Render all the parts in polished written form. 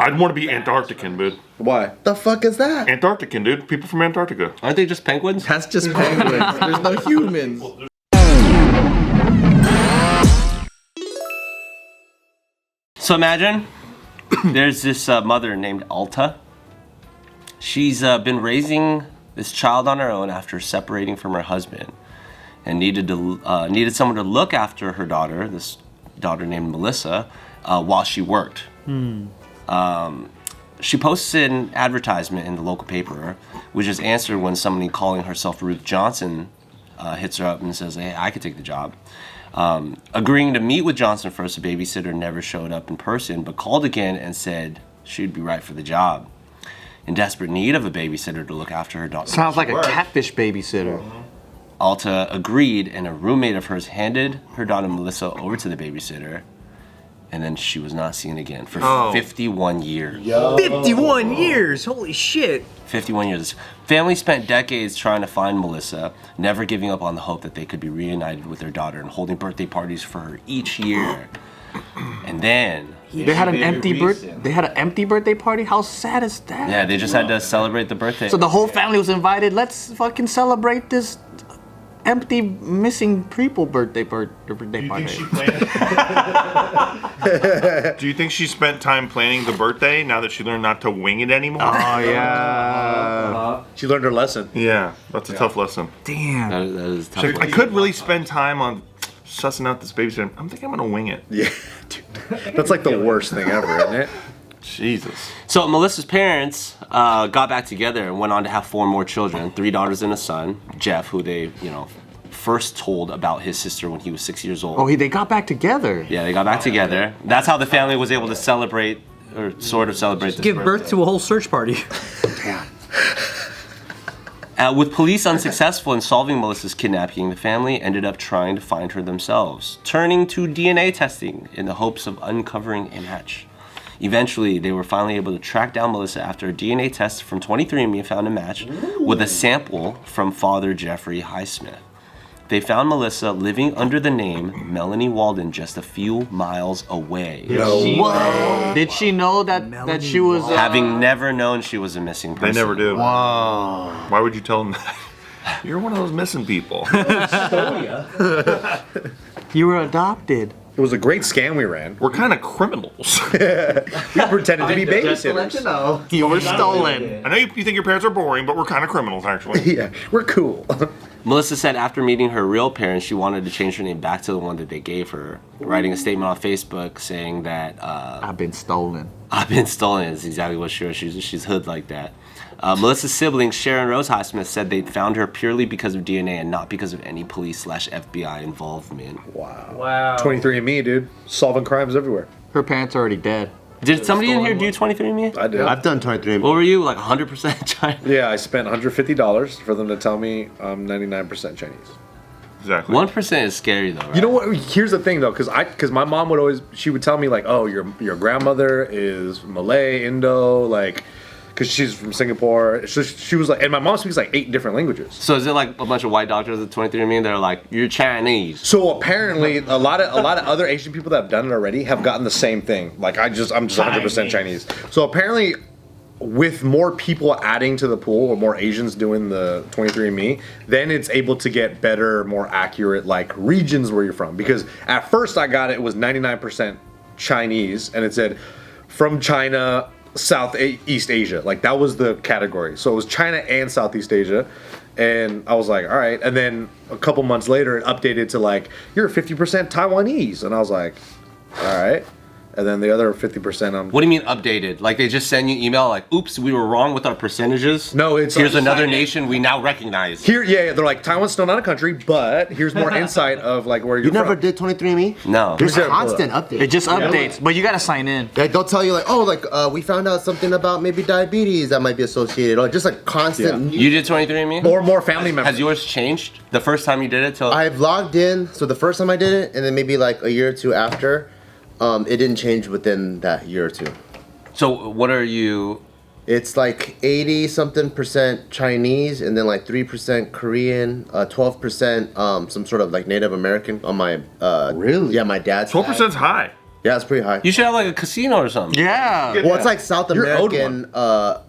I'd want to be Antarctican, dude. Why? The fuck is that? Antarctican, dude. People from Antarctica. Aren't they just penguins? That's just penguins. There's no humans. So imagine there's this mother named Alta. She's been raising this child on her own after separating from her husband, and needed someone to look after her daughter, this daughter named Melissa, while she worked. She posted an advertisement in the local paper, which is answered when somebody calling herself Ruth Johnson hits her up and says, hey, I could take the job. Agreeing to meet with Johnson first, the babysitter never showed up in person, but called again and said she'd be right for the job. In desperate need of a babysitter to look after her daughter. Sounds like a catfish babysitter. Alta agreed, and a roommate of hers handed her daughter Melissa over to the babysitter, and then she was not seen again for 51 years. 51 years? Holy shit. 51 years. This family spent decades trying to find Melissa, never giving up on the hope that they could be reunited with their daughter and holding birthday parties for her each year. And then They had an empty birthday party? How sad is that? yeah, they just had to celebrate the birthday. So the whole family was invited. Let's fucking celebrate this empty, missing people birthday party. Do you think she spent time planning the birthday now that she learned not to wing it anymore? Oh, yeah. She learned her lesson. Yeah, that's a tough lesson. Damn. That is tough. I could really spend time on sussing out this babysitter. I'm thinking I'm gonna wing it. Yeah, dude. That's like the worst thing ever, isn't it? Jesus. So Melissa's parents got back together and went on to have 4 more children, 3 daughters and a son, Jeff, who they, first told about his sister when he was 6 years old. Oh, they got back together. Yeah, they got back together. That's how the family was able to celebrate, or sort of celebrate this Give birth to a whole search party. With police unsuccessful in solving Melissa's kidnapping, the family ended up trying to find her themselves, turning to DNA testing in the hopes of uncovering a match. Eventually, they were finally able to track down Melissa after a DNA test from 23andMe found a match with a sample from Father Jeffrey Highsmith. They found Melissa living under the name Melanie Walden just a few miles away. Did she know that she was... Having never known she was a missing person. They never do. Wow. Why would you tell them that? You're one of those missing people. You were adopted. It was a great scam we ran. We're kind of criminals. We pretended to be babysitters. You were stolen. I know you think your parents are boring, but we're kind of criminals, actually. Yeah, we're cool. Melissa said after meeting her real parents, she wanted to change her name back to the one that they gave her, writing a statement on Facebook saying that I've been stolen. I've been stolen. Is exactly what she was. She's hood like that. Melissa's siblings, Sharon Rose Highsmith, said they'd found her purely because of DNA and not because of any police/FBI involvement. Wow. 23andMe, dude. Solving crimes everywhere. Her parents are already dead. Did somebody in here do 23andMe? I did. I've done 23andMe. What were you, like 100% China? Yeah, I spent $150 for them to tell me I'm 99% Chinese. Exactly. 1% is scary though, right? You know what? Here's the thing though, because my mom would always, she would tell me like, oh, your grandmother is Malay, Indo, like, because she's from Singapore. She was like, and my mom speaks like 8 different languages. So is it like a bunch of white doctors at 23andMe that are like, you're Chinese? So apparently, a lot of other Asian people that have done it already have gotten the same thing. Like I'm just 100% Chinese. So apparently, with more people adding to the pool or more Asians doing the 23andMe, then it's able to get better, more accurate like regions where you're from. Because at first I got it was 99% Chinese, and it said from China, Southeast Asia. Like that was the category. So it was China and Southeast Asia. And I was like, all right. And then a couple months later, it updated to like, you're 50% Taiwanese. And I was like, all right. And then the other 50% What do you mean updated? Like they just send you email like, oops, we were wrong with our percentages? No, it's here's another nation we now recognize. Here, yeah, they're like, Taiwan's still not a country, but here's more insight of like where you're You from. never did 23andMe? No. There's a constant update. It just updates, but you gotta sign in. Like, they'll tell you like, oh, like we found out something about maybe diabetes that might be associated, or just like constant. You did 23andMe? More family members. Has yours changed the first time you did it till? I've logged in, so the first time I did it, and then maybe like a year or two after, it didn't change within that year or two. So what are you? It's like 80-something% Chinese, and then like 3% Korean, 12% some sort of like Native American on my Really? Yeah, my dad's 12%'s high. Yeah, it's pretty high. You should have like a casino or something. Yeah. Well, it's like South You're owed American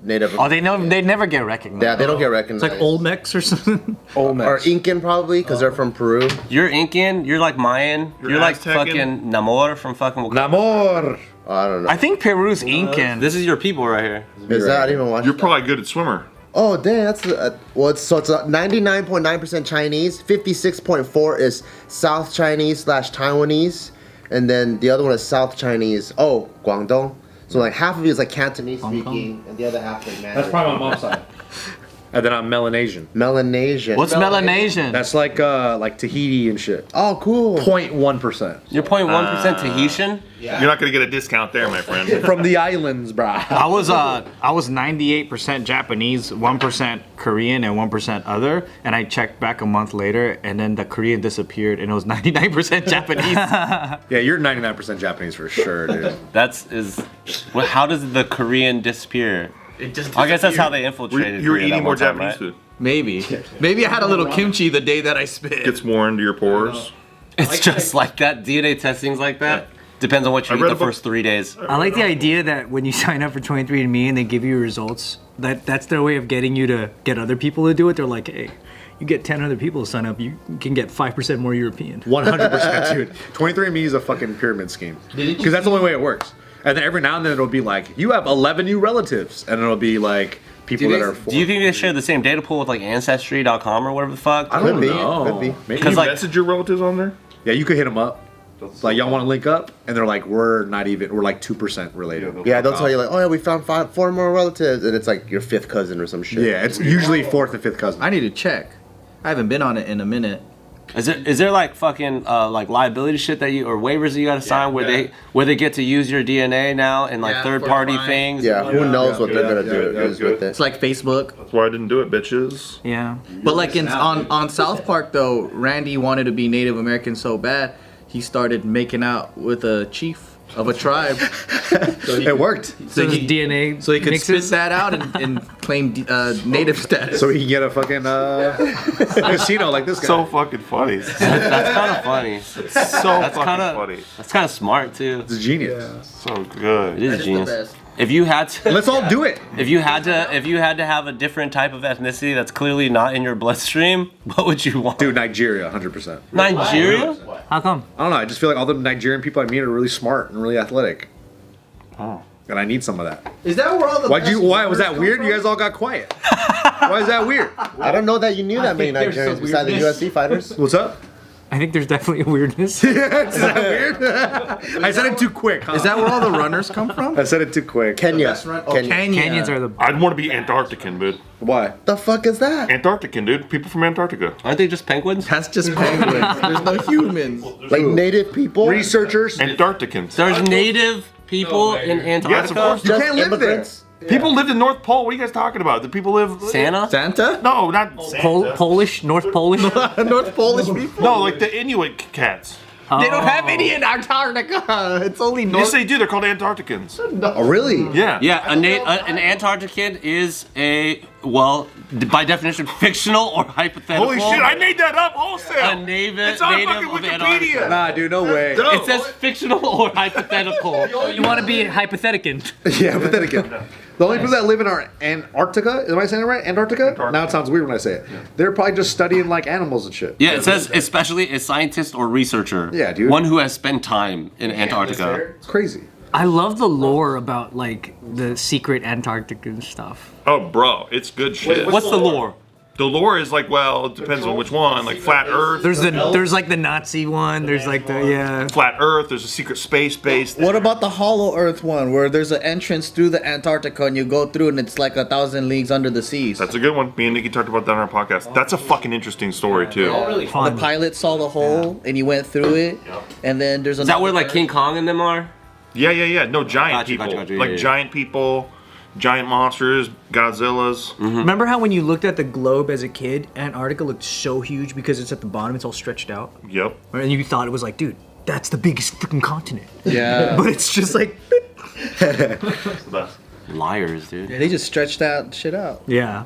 Native. Oh, they never get recognized. Yeah, they don't get recognized. It's like Olmecs or something. Or Incan probably, because they're from Peru. You're Incan. You're like Mayan. You're like Aztecan. fucking Namor from fucking Wakanda. Namor. Oh, I don't know. I think Peru's Incan. This is your people right here. Is that? I didn't even watch You're that. probably good at swimmer. Oh, dang, that's well. It's 99.9% Chinese. 56.4 is South Chinese / Taiwanese, and then the other one is South Chinese. Oh, Guangdong. So like half of it is like Cantonese speaking, and the other half is Mandarin. That's probably my mom's side. And then I'm Melanesian. Melanesian. What's Melanesian? That's like Tahiti and shit. Oh, cool. 0.1%. You're 0.1% Tahitian. You're not gonna get a discount there, my friend. From the islands, brah. I was 98% Japanese, 1% Korean, and 1% other. And I checked back a month later, and then the Korean disappeared, and it was 99% Japanese. Yeah, you're 99% Japanese for sure, dude. How does the Korean disappear? I guess that's how they infiltrated. You were Korea that eating more one time, Japanese right? food. Maybe I had a little kimchi the day that I spit. Gets more into your pores. It's just like that. DNA testing's like that. Depends on what you eat read the a book- first 3 days. I like the idea that when you sign up for 23andMe and they give you results, that's their way of getting you to get other people to do it. They're like, hey, you get 10 other people to sign up, you can get 5% more European. 100%, dude. 23andMe is a fucking pyramid scheme. Because that's the only way it works. And then every now and then it'll be like, you have 11 new relatives. And it'll be like people that are Do you think they share the same data pool with like Ancestry.com or whatever the fuck? I don't Could be, know. could be. Maybe. Can you like- message your relatives on there? Yeah, you could hit them up. Like, y'all want to link up? And they're like, we're like 2% related. Yeah, they'll tell you like, oh yeah, we found 4 more relatives, and it's like your 5th cousin or some shit. Yeah, it's usually 4th and 5th cousin. I need to check. I haven't been on it in a minute. Is there like fucking like liability shit that you or waivers that you got to sign where they get to use your DNA now in like Yeah, third for party fine. things? Yeah, who knows what they're gonna do yeah, is with it. It's like Facebook. That's why I didn't do it, bitches. Yeah. But like on South Park though, Randy wanted to be Native American so bad, he started making out with a chief of a tribe. It worked. So his DNA So he could mixes. spit that out and claim native status. So he can get a fucking casino like this guy. So fucking funny. That's kind of funny. So That's fucking kind of funny. that's kind of smart too. it's genius. So good. It is genius. If you had to, Let's all do it. if you had to have a different type of ethnicity that's clearly not in your bloodstream, what would you want? Dude, Nigeria, 100%. Nigeria? How come? I don't know. I just feel like all the Nigerian people I meet are really smart and really athletic. Oh. And I need some of that. Is that where all the Why was that weird? You guys all got quiet. Why is that weird? I don't know that you knew that many think there's Nigerians some besides the weirdness. UFC fighters. What's up? I think there's definitely a weirdness. Is that weird? I said it too quick. Huh? Is that where all the runners come from? I said it too quick. Kenya. Kenya. Canyons are the. I'd want to be Antarctican, dude. Why? The fuck is that? Antarctican, dude. People from Antarctica. Aren't they just penguins? That's just penguins. There's no humans. Like native people? Researchers. Antarcticans. There's native people in Antarctica. Yes, of course. You Just can't live there. immigrants? People lived in North Pole. What are you guys talking about? The people live. Santa? Santa? No, not Santa. Polish, North Polish. North Polish people? No, like the Inuit cats. They don't have any in Antarctica. It's only North. Yes, they do. They're called Antarcticans. Oh, really? Yeah. Yeah, an Antarctican is by definition, fictional or hypothetical. Holy shit! I made that up wholesale. A native It's on native fucking of Wikipedia. Antarctica. Nah, dude, no way. No. It says fictional or hypothetical. You want to be hypothetical. Yeah, but then again, the only people that live in our Antarctica, am I saying it right? Antarctica? Now it sounds weird when I say it. They're probably just studying like animals and shit. Yeah, it says especially a scientist or researcher. Yeah, dude. One who has spent time in Antarctica. It's crazy. I love the lore about like the secret Antarctica stuff. Oh, bro, it's good shit. What's the lore? The lore is like, well, it depends on which one. Like flat Earth. There's like the Nazi one. There's like the Flat Earth. There's a secret space base. What about the Hollow Earth one, where there's an entrance through the Antarctica and you go through and it's like 1,000 leagues under the seas? That's a good one. Me and Nikki talked about that on our podcast. That's a fucking interesting story too. The fun. pilot saw the hole and he went through it, and then there's Is that where like King Kong and them are? Yeah. No, giant Gotcha, people. gotcha, Like yeah. giant people, giant monsters, Godzillas. Remember how when you looked at the globe as a kid, Antarctica looked so huge because it's at the bottom, it's all stretched out, Yep. and you thought it was like, dude, that's the biggest freaking continent. Yeah. But it's just like, That's the best. Liars, dude. They just stretched that shit out. yeah.